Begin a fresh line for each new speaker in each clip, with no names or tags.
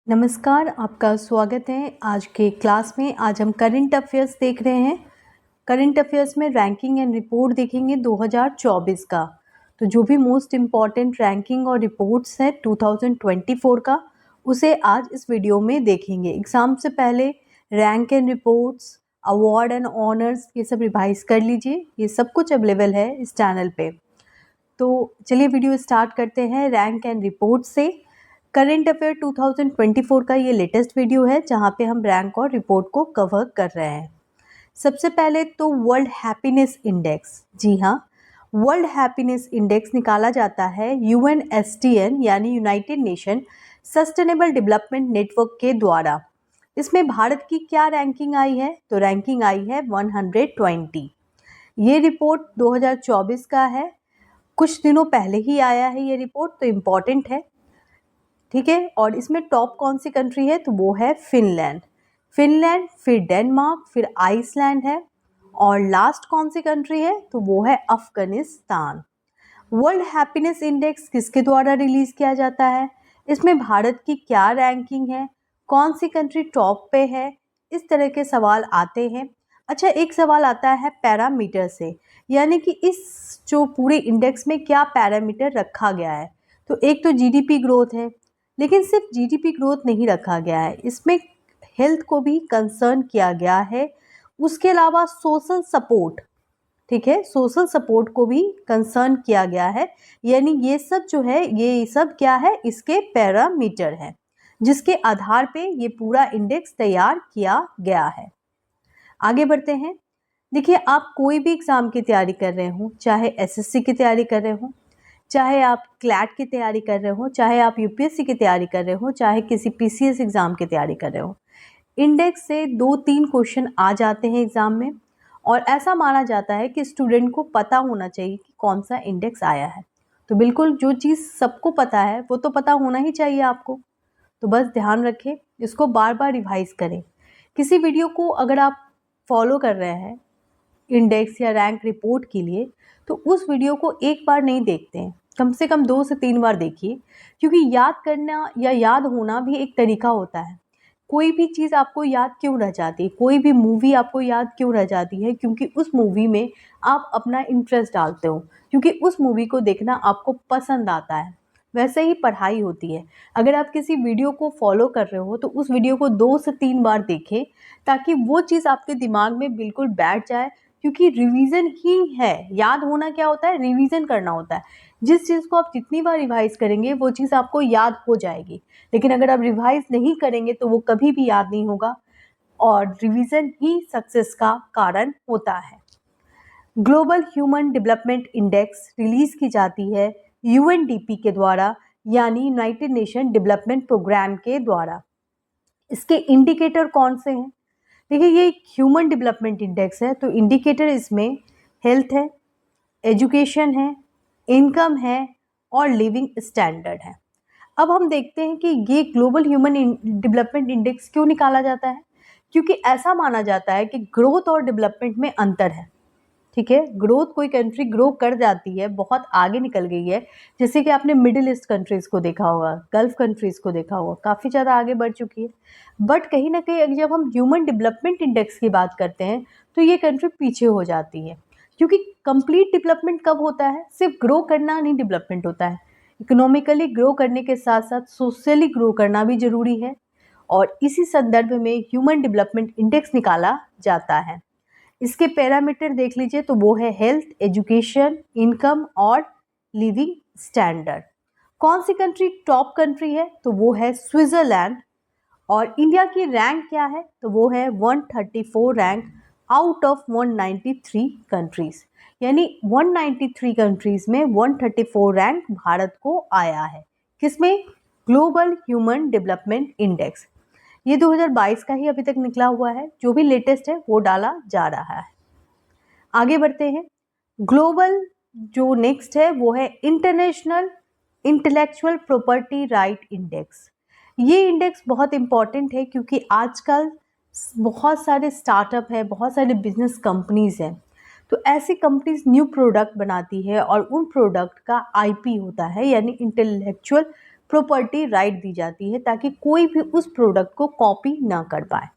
नमस्कार, आपका स्वागत है आज के क्लास में। आज हम करंट अफेयर्स देख रहे हैं। करंट अफेयर्स में रैंकिंग एंड रिपोर्ट देखेंगे 2024 का। तो जो भी मोस्ट इम्पॉर्टेंट रैंकिंग और रिपोर्ट्स है 2024 का, उसे आज इस वीडियो में देखेंगे। एग्ज़ाम से पहले rank and reports, award and honours, ये सब रिवाइज कर लीजिए। ये सब कुछ अवेलेबल है इस चैनल पे। तो चलिए वीडियो स्टार्ट करते हैं रैंक एंड रिपोर्ट से। करंट अफेयर 2024 का ये लेटेस्ट वीडियो है जहाँ पे हम रैंक और रिपोर्ट को कवर कर रहे हैं। सबसे पहले तो वर्ल्ड हैप्पीनेस इंडेक्स, जी हाँ, वर्ल्ड हैप्पीनेस इंडेक्स निकाला जाता है UNSTN यानी United nation sustainable development network के द्वारा। इसमें भारत की क्या रैंकिंग आई है? तो रैंकिंग आई है 120। ये रिपोर्ट 2024 का है, कुछ दिनों पहले ही आया है ये रिपोर्ट, तो इम्पॉर्टेंट है, ठीक है। और इसमें टॉप कौन सी कंट्री है? तो वो है फिनलैंड, फिर डेनमार्क, फिर आइसलैंड है, और लास्ट कौन सी कंट्री है? तो वो है अफगानिस्तान। वर्ल्ड हैप्पीनेस इंडेक्स किसके द्वारा रिलीज किया जाता है? इसमें भारत की क्या रैंकिंग है, कौन सी कंट्री टॉप पे है, इस तरह के सवाल आते हैं। अच्छा, एक सवाल आता है पैरामीटर से, यानी कि इस जो पूरे इंडेक्स में क्या पैरामीटर रखा गया है। तो एक तो जीडीपी ग्रोथ है, लेकिन सिर्फ जीडीपी ग्रोथ नहीं रखा गया है, इसमें हेल्थ को भी कंसर्न किया गया है। उसके अलावा सोशल सपोर्ट, ठीक है, सोशल सपोर्ट को भी कंसर्न किया गया है। यानी ये सब जो है, ये सब क्या है? इसके पैरामीटर है जिसके आधार पे ये पूरा इंडेक्स तैयार किया गया है। आगे बढ़ते हैं। देखिए, आप कोई भी एग्ज़ाम की तैयारी कर रहे हो, चाहे एसएससी की तैयारी कर रहे हो, चाहे आप क्लैट की तैयारी कर रहे हो, चाहे आप यूपीएससी की तैयारी कर रहे हो, चाहे किसी पीसीएस एग्ज़ाम की तैयारी कर रहे हो, इंडेक्स से 2-3 क्वेश्चन आ जाते हैं एग्ज़ाम में। और ऐसा माना जाता है कि स्टूडेंट को पता होना चाहिए कि कौन सा इंडेक्स आया है। तो बिल्कुल जो चीज़ सबको पता है वो तो पता होना ही चाहिए आपको। तो बस ध्यान रखें, इसको बार बार रिवाइज करें। किसी वीडियो को अगर आप फॉलो कर रहे हैं इंडेक्स या रैंक रिपोर्ट के लिए, तो उस वीडियो को एक बार नहीं देखते हैं, कम से कम 2 से 3 बार देखिए, क्योंकि याद करना या याद होना भी एक तरीका होता है। कोई भी चीज़ आपको याद क्यों रह जाती है, कोई भी मूवी आपको याद क्यों रह जाती है? क्योंकि उस मूवी में आप अपना इंटरेस्ट डालते हो, क्योंकि उस मूवी को देखना आपको पसंद आता है। वैसे ही पढ़ाई होती है। अगर आप किसी वीडियो को फॉलो कर रहे हो तो उस वीडियो को 2 से 3 बार देखें, ताकि वो चीज़ आपके दिमाग में बिल्कुल बैठ जाए। क्योंकि रिवीजन ही है, याद होना क्या होता है? रिवीजन करना होता है। जिस चीज़ को आप जितनी बार रिवाइज करेंगे वो चीज़ आपको याद हो जाएगी। लेकिन अगर आप रिवाइज नहीं करेंगे तो वो कभी भी याद नहीं होगा, और रिवीजन ही सक्सेस का कारण होता है। Global human development index release की जाती है यूएनडीपी के द्वारा, यानी यूनाइटेड नेशन डेवलपमेंट प्रोग्राम के द्वारा। इसके इंडिकेटर कौन से हैं? देखिए, ये एक ह्यूमन डेवलपमेंट इंडेक्स है, तो इंडिकेटर इसमें हेल्थ है, एजुकेशन है, इनकम है और लिविंग स्टैंडर्ड है। अब हम देखते हैं कि ये ग्लोबल ह्यूमन डेवलपमेंट इंडेक्स क्यों निकाला जाता है। क्योंकि ऐसा माना जाता है कि ग्रोथ और डेवलपमेंट में अंतर है, ठीक है। ग्रोथ, कोई कंट्री ग्रो कर जाती है, बहुत आगे निकल गई है, जैसे कि आपने मिडिल ईस्ट कंट्रीज़ को देखा होगा, गल्फ कंट्रीज़ को देखा होगा, काफ़ी ज़्यादा आगे बढ़ चुकी है। बट कहीं ना कहीं जब हम ह्यूमन डेवलपमेंट इंडेक्स की बात करते हैं तो ये कंट्री पीछे हो जाती है। क्योंकि कंप्लीट डेवलपमेंट कब होता है? सिर्फ ग्रो करना नहीं डेवलपमेंट होता है। इकोनॉमिकली ग्रो करने के साथ साथ सोशली ग्रो करना भी ज़रूरी है, और इसी संदर्भ में ह्यूमन डेवलपमेंट इंडेक्स निकाला जाता है। इसके पैरामीटर देख लीजिए, तो वो है हेल्थ, एजुकेशन, इनकम और लिविंग स्टैंडर्ड। कौन सी कंट्री टॉप कंट्री है? तो वो है स्विट्जरलैंड। और इंडिया की रैंक क्या है? तो वो है 134 रैंक आउट ऑफ 193 कंट्रीज। यानी 193 कंट्रीज में 134 रैंक भारत को आया है। किसमें? Global human development index. ये 2022 का ही अभी तक निकला हुआ है, जो भी लेटेस्ट है वो डाला जा रहा है। आगे बढ़ते हैं। ग्लोबल जो नेक्स्ट है वो है international intellectual property right index. ये इंडेक्स बहुत इम्पॉर्टेंट है, क्योंकि आजकल बहुत सारे स्टार्टअप है, बहुत सारे बिजनेस कंपनीज हैं। तो ऐसी कंपनीज न्यू प्रोडक्ट बनाती है और उन प्रोडक्ट का आईपी होता है, यानी इंटेलेक्चुअल प्रॉपर्टी राइट दी जाती है ताकि कोई भी उस प्रोडक्ट को कॉपी ना कर पाए।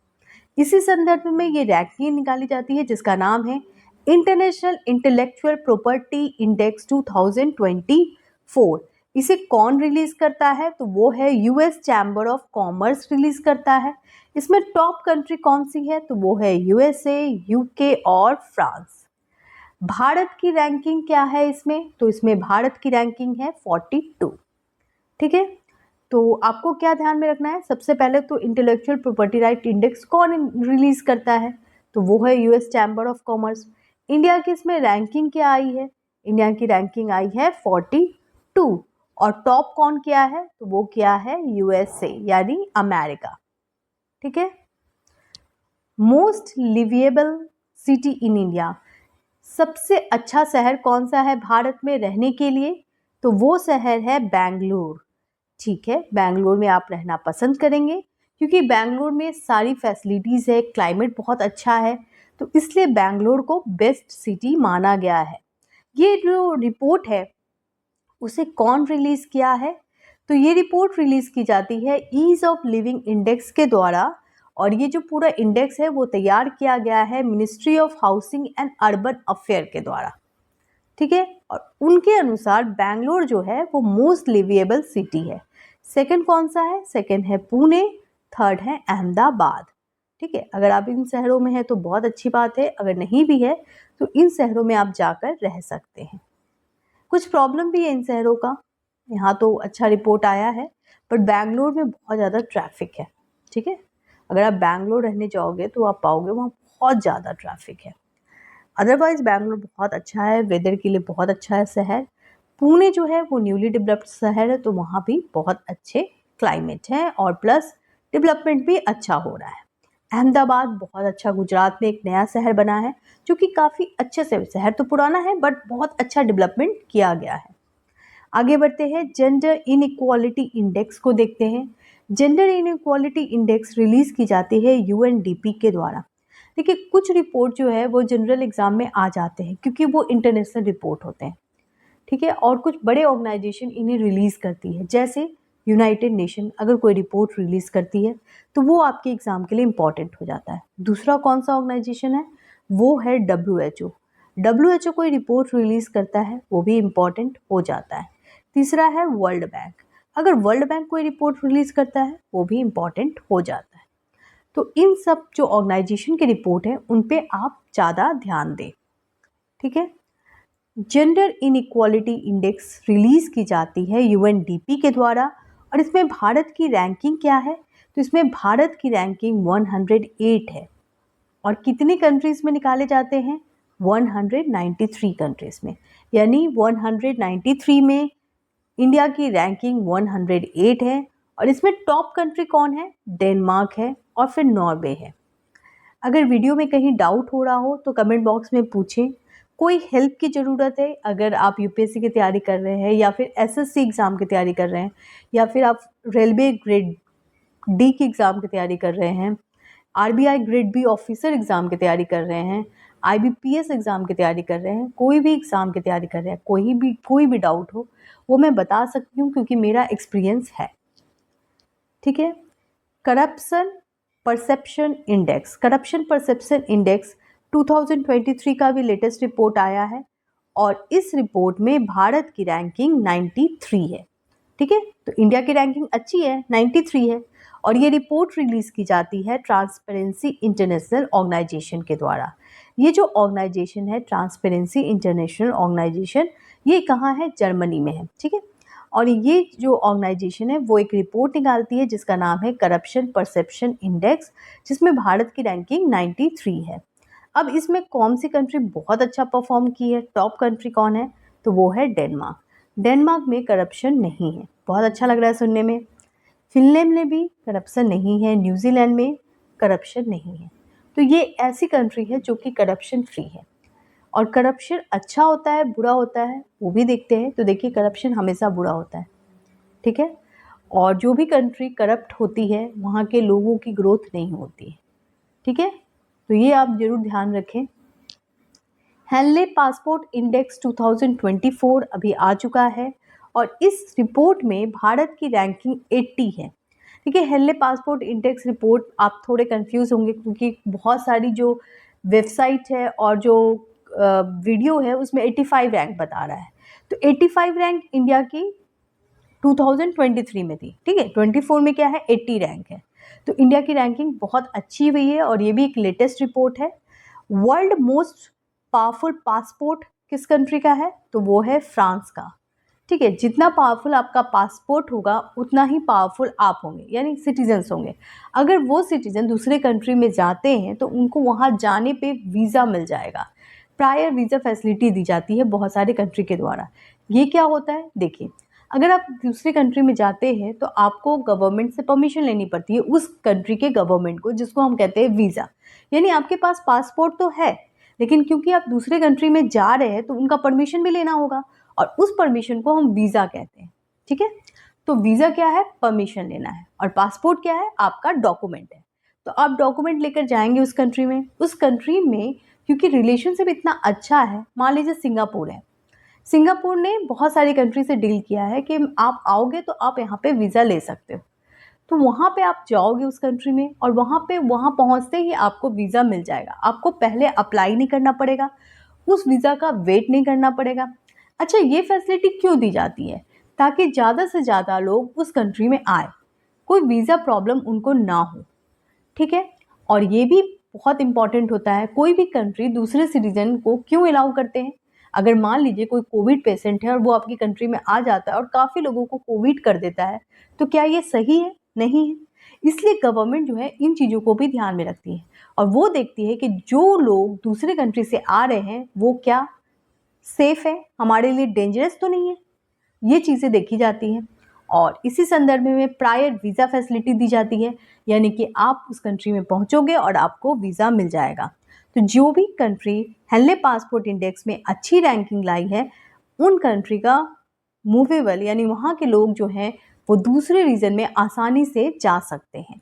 इसी संदर्भ में ये रैंकिंग निकाली जाती है जिसका नाम है इंटरनेशनल इंटेलेक्चुअल प्रॉपर्टी इंडेक्स 2024। इसे कौन रिलीज करता है? तो वो है US chamber of commerce release करता है। इसमें टॉप कंट्री कौन सी है? तो वो है यूएसए, यूके और फ्रांस। भारत की रैंकिंग क्या है इसमें? तो इसमें भारत की रैंकिंग है 42। ठीक है, तो आपको क्या ध्यान में रखना है? सबसे पहले तो इंटेलेक्चुअल प्रॉपर्टी राइट इंडेक्स कौन रिलीज करता है? तो वो है US chamber of commerce. India की इसमें रैंकिंग क्या आई है? इंडिया की रैंकिंग आई है 42। और टॉप कौन किया है? तो वो क्या है? यूएसए यानी अमेरिका। ठीक है, मोस्ट लिविएबल सिटी इन इंडिया, सबसे अच्छा शहर कौन सा है भारत में रहने के लिए? तो वो शहर है बेंगलुरु। ठीक है, बेंगलुरु में आप रहना पसंद करेंगे क्योंकि बेंगलुरु में सारी फैसिलिटीज़ है, क्लाइमेट बहुत अच्छा है, तो इसलिए बेंगलुरु को बेस्ट सिटी माना गया है। ये जो रिपोर्ट है उसे कौन रिलीज़ किया है? तो ये रिपोर्ट रिलीज़ की जाती है ईज़ ऑफ लिविंग इंडेक्स के द्वारा, और ये जो पूरा इंडेक्स है वो तैयार किया गया है ministry of housing and urban affair के द्वारा। ठीक है, और उनके अनुसार बेंगलोर जो है वो मोस्ट लिविएबल सिटी है। सेकंड कौन सा है? सेकंड है पुणे, थर्ड है अहमदाबाद। ठीक है, अगर आप इन शहरों में हैं तो बहुत अच्छी बात है, अगर नहीं भी है तो इन शहरों में आप जाकर रह सकते हैं। कुछ प्रॉब्लम भी है इन शहरों का, यहाँ तो अच्छा रिपोर्ट आया है बट बेंगलोर में बहुत ज़्यादा ट्रैफिक है। ठीक है, अगर आप बेंगलोर रहने जाओगे तो आप पाओगे वहाँ बहुत ज़्यादा ट्रैफिक है। अदरवाइज बेंगलोर बहुत अच्छा है, वेदर के लिए बहुत अच्छा है शहर। पुणे जो है वो न्यूली डेवलप्ड शहर है, तो वहाँ भी बहुत अच्छे क्लाइमेट है और प्लस डेवलपमेंट भी अच्छा हो रहा है। अहमदाबाद बहुत अच्छा, गुजरात में एक नया शहर बना है जो कि काफ़ी अच्छे से, शहर तो पुराना है बट बहुत अच्छा डेवलपमेंट किया गया है। आगे बढ़ते हैं, जेंडर इनइक्वालिटी इंडेक्स को देखते हैं। जेंडर इनइक्वालिटी इंडेक्स रिलीज की जाती है यूएनडीपी के द्वारा। देखिए, कुछ रिपोर्ट जो है वो जनरल एग्जाम में आ जाते हैं क्योंकि वो इंटरनेशनल रिपोर्ट होते हैं। ठीक है, और कुछ बड़े ऑर्गेनाइजेशन इन्हें रिलीज़ करती है, जैसे यूनाइटेड नेशन अगर कोई रिपोर्ट रिलीज़ करती है तो वो आपके एग्ज़ाम के लिए इम्पॉर्टेंट हो जाता है। दूसरा कौन सा ऑर्गेनाइजेशन है? वो है WHO। WHO कोई रिपोर्ट रिलीज़ करता है वो भी इम्पॉर्टेंट हो जाता है। तीसरा है वर्ल्ड बैंक, अगर वर्ल्ड बैंक कोई रिपोर्ट रिलीज़ करता है वो भी इम्पॉर्टेंट हो जाता है। तो इन सब जो ऑर्गेनाइजेशन की रिपोर्ट है उन पे आप ज़्यादा ध्यान दें। ठीक है, जेंडर इनइक्वालिटी इंडेक्स रिलीज की जाती है यूएनडीपी के द्वारा, और इसमें भारत की रैंकिंग क्या है? तो इसमें भारत की रैंकिंग 108 है। और कितनी कंट्रीज में निकाले जाते हैं? 193 कंट्रीज में, यानी 193 में इंडिया की रैंकिंग 108 है। और इसमें टॉप कंट्री कौन है? डेनमार्क है और फिर नॉर्वे है। अगर वीडियो में कहीं डाउट हो रहा हो तो कमेंट बॉक्स में पूछें। कोई हेल्प की ज़रूरत है, अगर आप यूपीएससी की तैयारी कर रहे हैं या फिर एसएससी एग्ज़ाम की तैयारी कर रहे हैं या फिर आप रेलवे ग्रेड डी की एग्ज़ाम की तैयारी कर रहे हैं, RBI grade B officer exam की तैयारी कर रहे हैं, आईबीपीएस एग्ज़ाम की तैयारी कर रहे हैं, कोई भी एग्ज़ाम की तैयारी कर रहे हैं, कोई भी डाउट हो वो मैं बता सकती हूँ क्योंकि मेरा एक्सपीरियंस है। ठीक है, corruption perception index, corruption perception index 2023 का भी लेटेस्ट रिपोर्ट आया है और इस रिपोर्ट में भारत की रैंकिंग 93 है। ठीक है, तो इंडिया की रैंकिंग अच्छी है, 93 है। और ये रिपोर्ट रिलीज की जाती है ट्रांसपेरेंसी इंटरनेशनल ऑर्गेनाइजेशन के द्वारा। ये जो ऑर्गेनाइजेशन है ट्रांसपेरेंसी इंटरनेशनल ऑर्गेनाइजेशन, ये कहाँ है? जर्मनी में है। ठीक है, और ये जो ऑर्गेनाइजेशन है वो एक रिपोर्ट निकालती है जिसका नाम है करप्शन परसेप्शन इंडेक्स, जिसमें भारत की रैंकिंग 93 है। अब इसमें कौन सी कंट्री बहुत अच्छा परफॉर्म की है? टॉप कंट्री कौन है? तो वो है डेनमार्क। डेनमार्क में करप्शन नहीं है, बहुत अच्छा लग रहा है सुनने में। फिनलैंड में भी करप्शन नहीं है, न्यूजीलैंड में करप्शन नहीं है। तो ये ऐसी कंट्री है जो कि करप्शन फ्री है। और करप्शन अच्छा होता है, बुरा होता है, वो भी देखते हैं। तो देखिए, करप्शन हमेशा बुरा होता है। ठीक है, और जो भी कंट्री करप्ट होती है वहाँ के लोगों की ग्रोथ नहीं होती है। ठीक है, तो ये आप जरूर ध्यान रखें। हेनले पासपोर्ट इंडेक्स 2024 अभी आ चुका है और इस रिपोर्ट में भारत की रैंकिंग 80 है। ठीक है, हेनले पासपोर्ट इंडेक्स रिपोर्ट आप थोड़े कंफ्यूज होंगे क्योंकि बहुत सारी जो वेबसाइट है और जो वीडियो है उसमें 85 रैंक बता रहा है। तो 85 रैंक इंडिया की 2023 में थी। ठीक है, 24 में क्या है, 80 रैंक है। तो इंडिया की रैंकिंग बहुत अच्छी हुई है और ये भी एक लेटेस्ट रिपोर्ट है। वर्ल्ड मोस्ट पावरफुल पासपोर्ट किस कंट्री का है, तो वो है फ्रांस का। ठीक है, जितना पावरफुल आपका पासपोर्ट होगा उतना ही पावरफुल आप होंगे, यानी सिटीजन्स होंगे। अगर वो सिटीजन दूसरे कंट्री में जाते हैं तो उनको वहाँ जाने पे वीज़ा मिल जाएगा। प्रायर वीज़ा फैसिलिटी दी जाती है बहुत सारे कंट्री के द्वारा। ये क्या होता है, देखिए, अगर आप दूसरे कंट्री में जाते हैं तो आपको गवर्नमेंट से परमिशन लेनी पड़ती है, उस कंट्री के गवर्नमेंट को, जिसको हम कहते हैं वीज़ा। यानी आपके पास पासपोर्ट तो है, लेकिन क्योंकि आप दूसरे कंट्री में जा रहे हैं तो उनका परमिशन भी लेना होगा और उस परमिशन को हम वीज़ा कहते हैं। ठीक है, तो वीज़ा क्या है, परमिशन लेना है, और पासपोर्ट क्या है, आपका डॉक्यूमेंट है। तो आप डॉक्यूमेंट लेकर जाएंगे उस कंट्री में क्योंकि रिलेशनशिप इतना अच्छा है। मान लीजिए सिंगापुर है, सिंगापुर ने बहुत सारी कंट्री से डील किया है कि आप आओगे तो आप यहाँ पे वीज़ा ले सकते हो। तो वहाँ पे आप जाओगे उस कंट्री में और वहाँ पहुँचते ही आपको वीज़ा मिल जाएगा। आपको पहले अप्लाई नहीं करना पड़ेगा, उस वीज़ा का वेट नहीं करना पड़ेगा। अच्छा, ये फैसिलिटी क्यों दी जाती है, ताकि ज़्यादा से ज़्यादा लोग उस कंट्री में आए, कोई वीज़ा प्रॉब्लम उनको ना हो। ठीक है, और ये भी बहुत इंपॉर्टेंट होता है, कोई भी कंट्री दूसरे सिटीजन को क्यों अलाउ करते हैं। अगर मान लीजिए कोई कोविड पेशेंट है और वो आपकी कंट्री में आ जाता है और काफ़ी लोगों को कोविड कर देता है, तो क्या ये सही है, नहीं है। इसलिए गवर्नमेंट जो है इन चीज़ों को भी ध्यान में रखती है और वो देखती है कि जो लोग दूसरे कंट्री से आ रहे हैं वो क्या सेफ़ है, हमारे लिए डेंजरस तो नहीं है, ये चीज़ें देखी जाती हैं। और इसी संदर्भ में प्रायर वीज़ा फैसिलिटी दी जाती है, यानी कि आप उस कंट्री में पहुंचोगे और आपको वीज़ा मिल जाएगा। तो जो भी कंट्री हेनले पासपोर्ट इंडेक्स में अच्छी रैंकिंग लाई है, उन कंट्री का मूवेबल यानी वहाँ के लोग जो हैं वो दूसरे रीजन में आसानी से जा सकते हैं।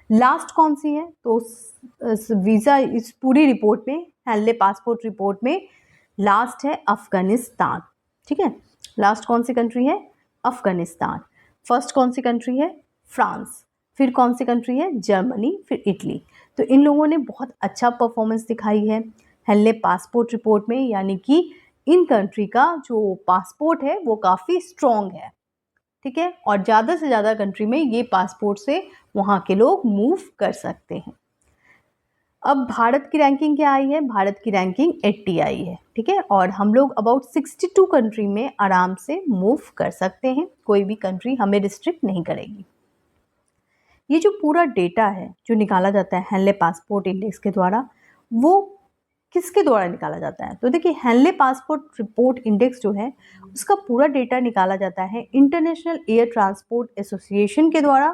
लास्ट कौन सी है, तो वीज़ा इस पूरी रिपोर्ट में, हेनले पासपोर्ट रिपोर्ट में लास्ट है अफ़गानिस्तान। ठीक है, लास्ट कौन सी कंट्री है, अफ़गानिस्तान। फर्स्ट कौन सी कंट्री है, फ्रांस। फिर कौन सी कंट्री है, जर्मनी, फिर इटली। तो इन लोगों ने बहुत अच्छा परफॉर्मेंस दिखाई है हेनले पासपोर्ट रिपोर्ट में, यानी कि इन कंट्री का जो पासपोर्ट है वो काफ़ी स्ट्रॉन्ग है। ठीक है, और ज़्यादा से ज़्यादा कंट्री में ये पासपोर्ट से वहाँ के लोग मूव कर सकते हैं। अब भारत की रैंकिंग क्या आई है, भारत की रैंकिंग 80 आई है। ठीक है, और हम लोग अबाउट 62 कंट्री में आराम से मूव कर सकते हैं, कोई भी कंट्री हमें रिस्ट्रिक्ट नहीं करेगी। ये जो पूरा डेटा है जो निकाला जाता है हेनले पासपोर्ट इंडेक्स के द्वारा, वो किसके द्वारा निकाला जाता है, तो देखिए हेनले पासपोर्ट रिपोर्ट इंडेक्स जो है उसका पूरा डेटा निकाला जाता है इंटरनेशनल एयर ट्रांसपोर्ट एसोसिएशन के द्वारा।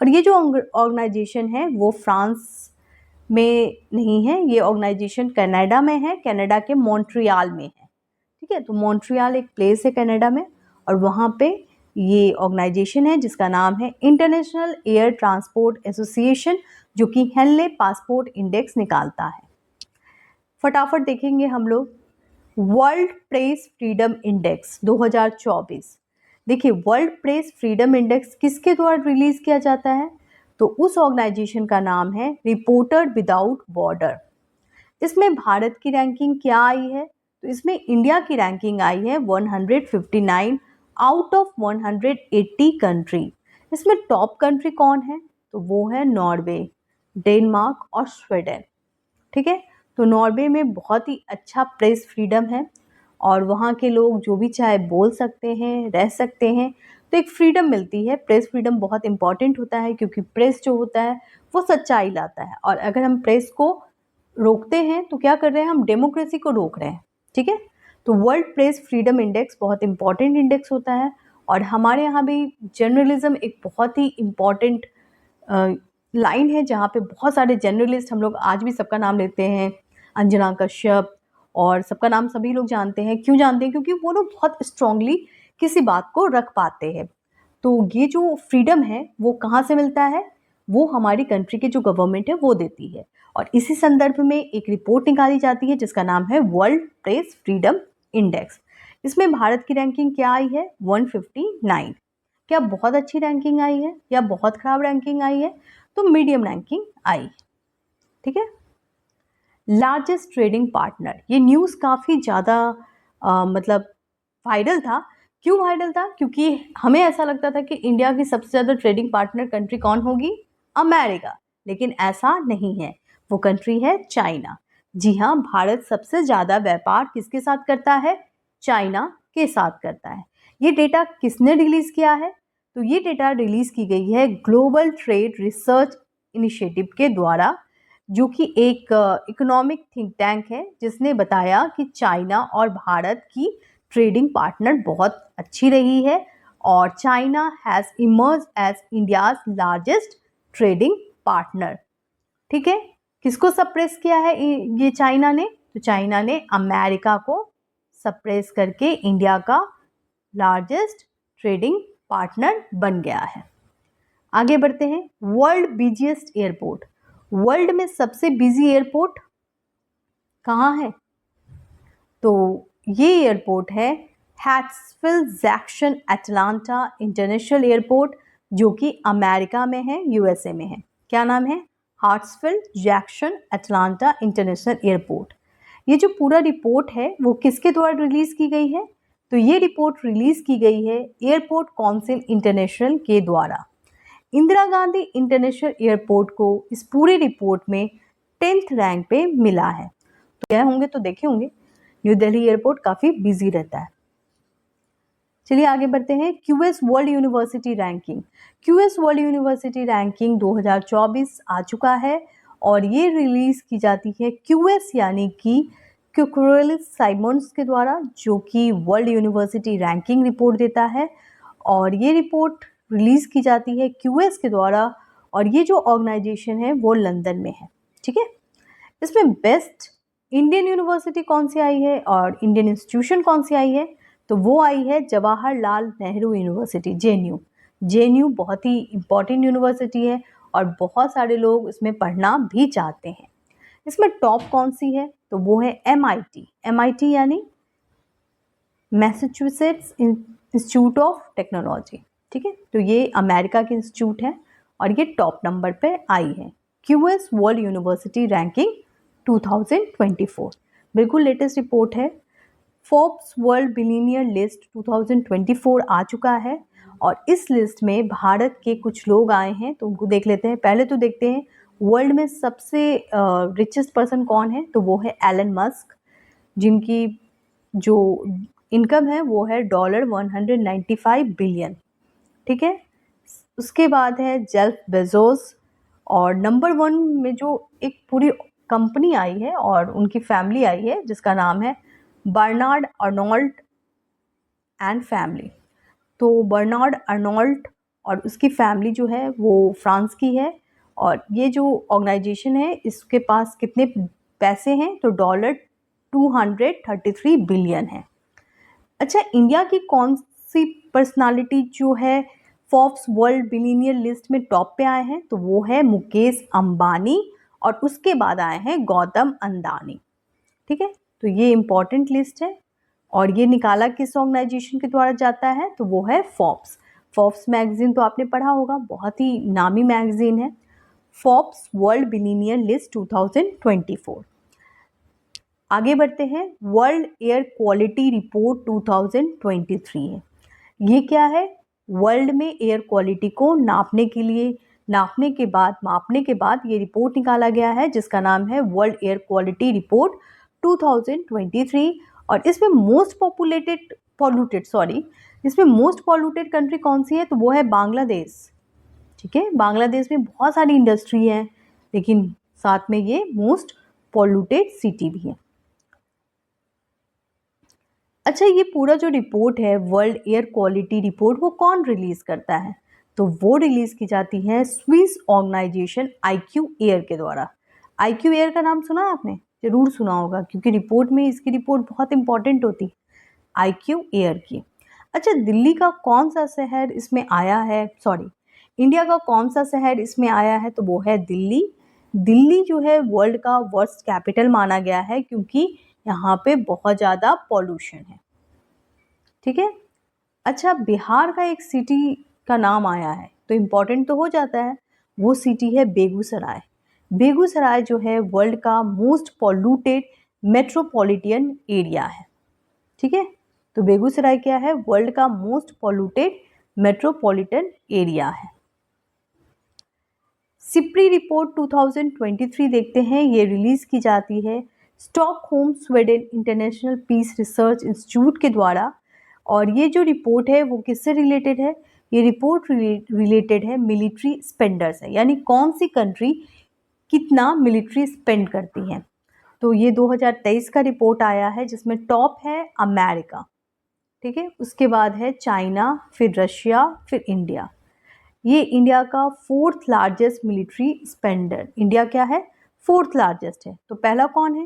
और ये जो ऑर्गेनाइजेशन है वो फ्रांस में नहीं है, ये ऑर्गेनाइजेशन कनाडा में है, कनाडा के मॉन्ट्रियल में है। ठीक है, तो मॉन्ट्रियल एक प्लेस है कनाडा में और वहाँ पे ये ऑर्गेनाइजेशन है जिसका नाम है इंटरनेशनल एयर ट्रांसपोर्ट एसोसिएशन, जो कि हेनले पासपोर्ट इंडेक्स निकालता है। फटाफट देखेंगे हम लोग वर्ल्ड प्रेस फ्रीडम इंडेक्स 2024। देखिए, वर्ल्ड प्रेस फ्रीडम इंडेक्स किसके द्वारा रिलीज किया जाता है, तो उस ऑर्गेनाइजेशन का नाम है रिपोर्टर विदाउट बॉर्डर। इसमें भारत की रैंकिंग क्या आई है, तो इसमें इंडिया की रैंकिंग आई है 159 आउट ऑफ 180 कंट्री। इसमें टॉप कंट्री कौन है, तो वो है नॉर्वे, डेनमार्क और स्वीडन। ठीक है, तो नॉर्वे में बहुत ही अच्छा प्रेस फ्रीडम है और वहाँ के लोग जो भी चाहे बोल सकते हैं, रह सकते हैं, तो एक फ्रीडम मिलती है। प्रेस फ्रीडम बहुत इंपॉर्टेंट होता है क्योंकि प्रेस जो होता है वो सच्चाई लाता है, और अगर हम प्रेस को रोकते हैं तो क्या कर रहे हैं, हम डेमोक्रेसी को रोक रहे हैं। ठीक है, तो वर्ल्ड प्रेस फ्रीडम इंडेक्स बहुत इंपॉर्टेंट इंडेक्स होता है। और हमारे यहाँ भी जर्नलिज्म एक बहुत ही इम्पॉर्टेंट लाइन है जहाँ पे बहुत सारे जर्नलिस्ट, हम लोग आज भी सबका नाम लेते हैं, अंजना कश्यप, और सबका नाम सभी लोग जानते हैं। क्यों जानते हैं, क्योंकि वो लोग बहुत स्ट्रांगली किसी बात को रख पाते हैं। तो ये जो फ्रीडम है वो कहाँ से मिलता है, वो हमारी कंट्री के जो गवर्नमेंट है वो देती है। और इसी संदर्भ में एक रिपोर्ट निकाली जाती है जिसका नाम है वर्ल्ड प्रेस फ्रीडम इंडेक्स। इसमें भारत की रैंकिंग क्या आई है? 159। क्या बहुत अच्छी रैंकिंग आई है या बहुत खराब रैंकिंग आई है? तो मीडियम रैंकिंग आई। ठीक है। लार्जेस्ट ट्रेडिंग पार्टनर, ये न्यूज़ काफ़ी ज़्यादा मतलब वायरल था। क्यों वायरल था? क्योंकि हमें ऐसा लगता था कि इंडिया की सबसे ज़्यादा ट्रेडिंग पार्टनर कंट्री कौन होगी? अमेरिका। लेकिन ऐसा नहीं है, वो कंट्री है चाइना। जी हाँ, भारत सबसे ज़्यादा व्यापार किसके साथ करता है? चाइना के साथ करता है। ये डेटा किसने रिलीज़ किया है? तो ये डेटा रिलीज़ की गई है ग्लोबल ट्रेड रिसर्च इनिशिएटिव के द्वारा, जो कि एक इकोनॉमिक थिंक टैंक है, जिसने बताया कि चाइना और भारत की ट्रेडिंग पार्टनर बहुत अच्छी रही है और China has emerge as India's largest trading partner. ठीक है। किसको सप्रेस किया है ये चाइना ने? तो चाइना ने अमेरिका को सप्रेस करके इंडिया का लार्जेस्ट ट्रेडिंग पार्टनर बन गया है। आगे बढ़ते हैं। वर्ल्ड बिजिएस्ट एयरपोर्ट, वर्ल्ड में सबसे बिजी एयरपोर्ट कहाँ है? तो ये एयरपोर्ट है हैट्सविल जैक्सन एटलांटा इंटरनेशनल एयरपोर्ट, जो कि अमेरिका में है, यूएसए में है। क्या नाम है? हार्ट्सविल जैक्सन एटलांटा इंटरनेशनल एयरपोर्ट। ये जो पूरा रिपोर्ट है वो किसके द्वारा रिलीज़ की गई है? तो ये रिपोर्ट रिलीज़ की गई है एयरपोर्ट काउंसिल इंटरनेशनल के द्वारा। इंदिरा गांधी इंटरनेशनल एयरपोर्ट को इस पूरे रिपोर्ट में 10th रैंक पे मिला है। तो गए होंगे तो देखे होंगे, न्यू दिल्ली एयरपोर्ट काफ़ी बिजी रहता है। चलिए आगे बढ़ते हैं। QS world university ranking, QS world university ranking 2024 आ चुका है और ये रिलीज़ की जाती है क्यूएस यानी कि क्यूक्रेलिस साइमंड्स के द्वारा, जो कि वर्ल्ड यूनिवर्सिटी रैंकिंग रिपोर्ट देता है। और ये रिपोर्ट रिलीज़ की जाती है क्यूएस के द्वारा और ये जो ऑर्गेनाइजेशन है वो लंदन में है। ठीक है। इसमें बेस्ट इंडियन यूनिवर्सिटी कौन सी आई है और इंडियन इंस्टीट्यूशन कौन सी आई है? तो वो आई है Jawaharlal Nehru university, JNU. JNU बहुत ही इम्पॉर्टेंट यूनिवर्सिटी है और बहुत सारे लोग इसमें पढ़ना भी चाहते हैं। इसमें टॉप कौन सी है? तो वो है एमआईटी। एमआईटी यानी मैसेच्यूसेट्स इंस्टीट्यूट ऑफ टेक्नोलॉजी। ठीक है। तो ये अमेरिका के इंस्टीट्यूट है और ये टॉप नंबर पे आई है क्यूएस वर्ल्ड यूनिवर्सिटी रैंकिंग 2024। बिल्कुल लेटेस्ट रिपोर्ट है। फोर्ब्स वर्ल्ड बिलियनियर लिस्ट 2024 आ चुका है और इस लिस्ट में भारत के कुछ लोग आए हैं, तो उनको देख लेते हैं। पहले तो देखते हैं वर्ल्ड में सबसे रिचेस्ट पर्सन कौन है? तो वो है एलन मस्क, जिनकी जो इनकम है वो है $195 बिलियन। ठीक है। उसके बाद है जेफ बेजोस और नंबर 1 में जो एक पूरी कंपनी आई है और उनकी फैमिली आई है जिसका नाम है बर्नार्ड अर्नोल्ड एंड फैमिली। तो बर्नार्ड अर्नोल्ड और उसकी फैमिली जो है वो फ्रांस की है और ये जो ऑर्गेनाइजेशन है इसके पास कितने पैसे हैं? तो $233 बिलियन है। अच्छा, इंडिया की कौन सी पर्सनालिटी जो है फोर्ब्स वर्ल्ड बिलियनियर लिस्ट में टॉप पे आए हैं? तो वो है मुकेश अंबानी और उसके बाद आए हैं गौतम अंदानी। ठीक है। तो ये इम्पॉर्टेंट लिस्ट है और ये निकाला किस ऑर्गेनाइजेशन के द्वारा जाता है? तो वो है फोर्ब्स। फोर्ब्स मैगजीन तो आपने पढ़ा होगा, बहुत ही नामी मैगजीन है। Forbes world billionaire list 2024। आगे बढ़ते हैं। वर्ल्ड एयर क्वालिटी रिपोर्ट 2023 है। ये क्या है? वर्ल्ड में एयर क्वालिटी को मापने के बाद ये रिपोर्ट निकाला गया है जिसका नाम है वर्ल्ड एयर क्वालिटी रिपोर्ट 2023 और इसमें मोस्ट पॉल्यूटेड कंट्री कौन सी है? तो वो है बांग्लादेश। ठीक है। बांग्लादेश में बहुत सारी इंडस्ट्री है लेकिन साथ में ये मोस्ट पॉल्यूटेड सिटी भी है। अच्छा, ये पूरा जो रिपोर्ट है वर्ल्ड एयर क्वालिटी रिपोर्ट वो कौन रिलीज़ करता है? तो वो रिलीज़ की जाती है स्विस ऑर्गेनाइजेशन IQ एयर के द्वारा। IQ एयर का नाम सुना आपने? ज़रूर सुना होगा क्योंकि रिपोर्ट में इसकी रिपोर्ट बहुत इंपॉर्टेंट होती है IQ एयर की। अच्छा, दिल्ली का कौन सा शहर इसमें आया है? इंडिया का कौन सा शहर इसमें आया है? तो वो है दिल्ली। दिल्ली जो है वर्ल्ड का वर्स्ट कैपिटल माना गया है क्योंकि यहाँ पे बहुत ज़्यादा पॉल्यूशन है। ठीक है। अच्छा, बिहार का एक सिटी का नाम आया है तो इम्पॉर्टेंट तो हो जाता है, वो सिटी है बेगूसराय। बेगूसराय जो है वर्ल्ड का मोस्ट पॉल्यूटेड मेट्रोपॉलिटन एरिया है। ठीक है, तो बेगूसराय क्या है, वर्ल्ड का मोस्ट पॉल्यूटेड मेट्रोपॉलिटन एरिया है। सिप्री रिपोर्ट 2023 देखते हैं, ये रिलीज की जाती है Stockholm Sweden international peace research institute के द्वारा। और ये जो रिपोर्ट है वो किससे रिलेटेड है, ये रिपोर्ट रिलेटेड है मिलिट्री स्पेंडर से, यानी कौन सी कंट्री कितना मिलिट्री स्पेंड करती है। तो ये 2023 का रिपोर्ट आया है जिसमें टॉप है अमेरिका, ठीक है, उसके बाद है चाइना, फिर रशिया, फिर इंडिया। ये इंडिया का 4th largest military Spender, India क्या है, 4th लार्जेस्ट है। तो पहला कौन है,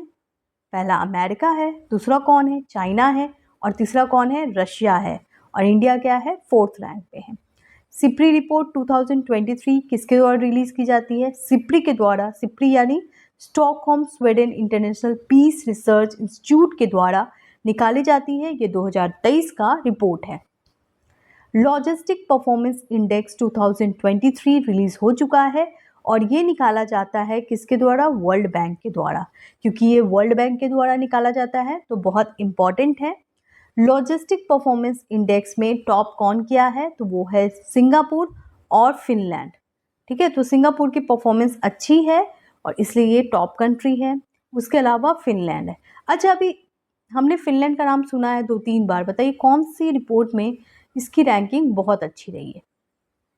पहला अमेरिका है, दूसरा कौन है, चाइना है, और तीसरा कौन है, रशिया है, और इंडिया क्या है, 4th रैंक पे है। सिप्री रिपोर्ट 2023 किसके द्वारा रिलीज की जाती है, सिप्री के द्वारा। सिप्री यानी Stockholm Sweden international peace research institute के द्वारा निकाली जाती है। ये 2023 का रिपोर्ट है। लॉजिस्टिक परफॉर्मेंस इंडेक्स 2023 रिलीज हो चुका है और ये निकाला जाता है किसके द्वारा, वर्ल्ड बैंक के द्वारा। क्योंकि ये वर्ल्ड बैंक के द्वारा निकाला जाता है तो बहुत इंपॉर्टेंट है। लॉजिस्टिक परफॉर्मेंस इंडेक्स में टॉप कौन किया है, तो वो है सिंगापुर और फिनलैंड। ठीक है, तो सिंगापुर की परफॉर्मेंस अच्छी है और इसलिए ये टॉप कंट्री है। उसके अलावा फिनलैंड है। अच्छा, अभी हमने फिनलैंड का नाम सुना है 2-3 बार, बताइए कौन सी रिपोर्ट में इसकी रैंकिंग बहुत अच्छी रही है,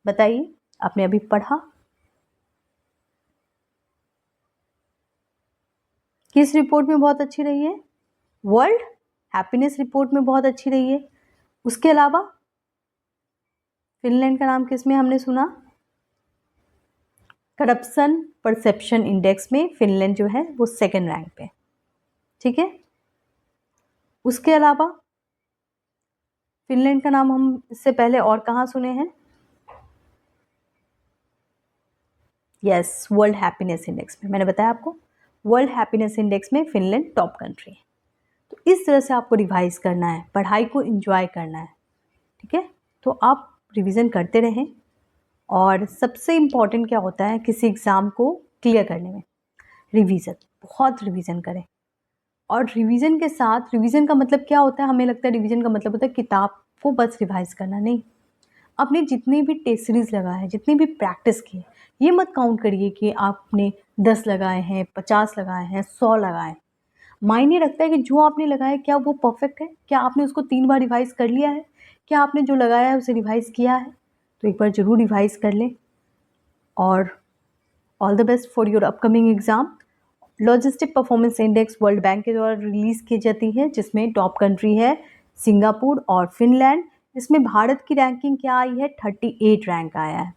बताइए, आपने अभी पढ़ा, किस रिपोर्ट में बहुत अच्छी रही है, वर्ल्ड हैप्पीनेस रिपोर्ट में बहुत अच्छी रही है। उसके अलावा फिनलैंड का नाम किस में हमने सुना, करप्शन परसेप्शन इंडेक्स में फिनलैंड जो है वो 2nd रैंक पे। ठीक है, उसके अलावा फिनलैंड का नाम हम इससे पहले और कहाँ सुने हैं, यस, वर्ल्ड हैप्पीनेस इंडेक्स में। मैंने बताया आपको वर्ल्ड हैप्पीनेस इंडेक्स में फिनलैंड टॉप कंट्री है। तो इस तरह से आपको रिवाइज करना है, पढ़ाई को एंजॉय करना है। ठीक है, तो आप रिवीजन करते रहें। और सबसे इम्पॉर्टेंट क्या होता है किसी एग्ज़ाम को क्लियर करने में, रिवीजन, बहुत रिवीजन करें। और रिवीजन के साथ, रिवीजन का मतलब क्या होता है, हमें लगता है रिवीजन का मतलब होता है किताब को बस रिवाइज करना, नहीं। आपने जितने भी टेस्ट सीरीज लगाए हैं, जितनी भी प्रैक्टिस की है, ये मत काउंट करिए कि आपने 10 लगाए हैं, 50 लगाए हैं, 100 लगाए। मायने रखता है कि जो आपने लगाया क्या वो परफेक्ट है, क्या आपने उसको 3 बार रिवाइज कर लिया है, क्या आपने जो लगाया है उसे रिवाइज किया है। तो एक बार ज़रूर रिवाइज कर लें। और all the best for your upcoming exam. Logistic performance index world bank के द्वारा रिलीज़ की जाती है जिसमें टॉप कंट्री है सिंगापुर और फिनलैंड। इसमें भारत की रैंकिंग क्या आई है, 38 रैंक आया है।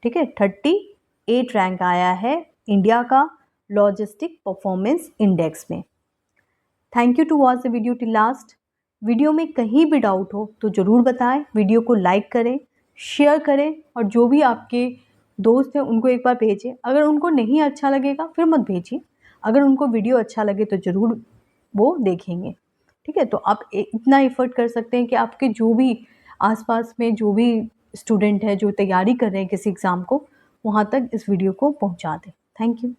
ठीक है, 38 रैंक आया है इंडिया का लॉजिस्टिक परफॉर्मेंस इंडेक्स में। Thank you to watch the video till last. Video में कहीं भी डाउट हो तो ज़रूर बताएं, वीडियो को लाइक करें, शेयर करें, और जो भी आपके दोस्त हैं उनको एक बार भेजें। अगर उनको नहीं अच्छा लगेगा फिर मत भेजिए, अगर उनको वीडियो अच्छा लगे तो ज़रूर वो देखेंगे। ठीक है, तो आप इतना एफर्ट कर सकते हैं कि आपके जो भी आसपास में जो भी स्टूडेंट है जो तैयारी कर रहे हैं किसी एग्ज़ाम को, वहाँ तक इस वीडियो को पहुँचा दें। Thank you.